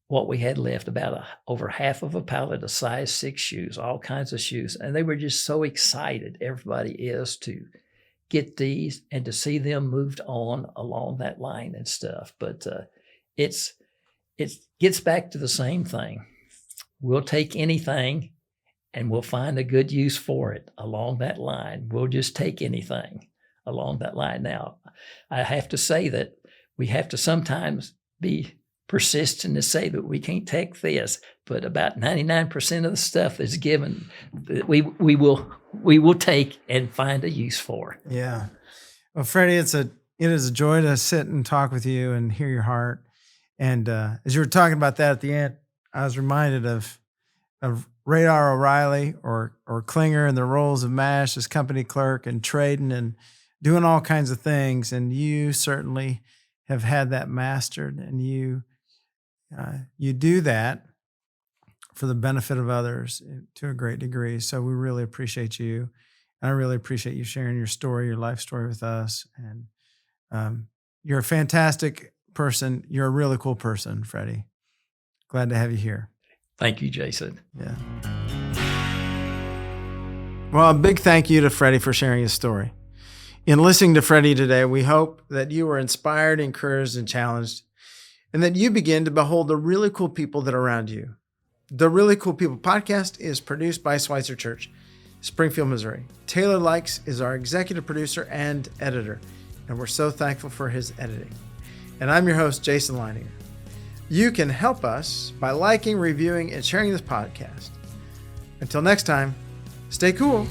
what we had left, about over half of a pallet of size 6 shoes, all kinds of shoes. And they were just so excited, everybody is, to get these and to see them moved on along that line and stuff. But it gets back to the same thing. We'll take anything and we'll find a good use for it along that line. We'll just take anything along that line. Now, I have to say that we have to sometimes be persistent to say that we can't take this, but about 99% of the stuff that's given, we will take and find a use for. Yeah. Well, Freddie, it is a joy to sit and talk with you and hear your heart. And as you were talking about that at the end, I was reminded of Radar O'Reilly or Klinger in the roles of MASH as company clerk and trading and doing all kinds of things. And you certainly have had that mastered, and you do that for the benefit of others to a great degree. So we really appreciate you. And I really appreciate you sharing your story, your life story with us. And you're a fantastic person. You're a really cool person, Freddie. Glad to have you here. Thank you, Jason. Yeah. Well, a big thank you to Freddie for sharing his story. In listening to Freddie today, we hope that you were inspired, encouraged, and challenged, and that you begin to behold the really cool people that are around you. The Really Cool People podcast is produced by Schweitzer Church, Springfield, Missouri. Taylor Likes is our executive producer and editor, and we're so thankful for his editing. And I'm your host, Jason Leininger. You can help us by liking, reviewing, and sharing this podcast. Until next time, stay cool.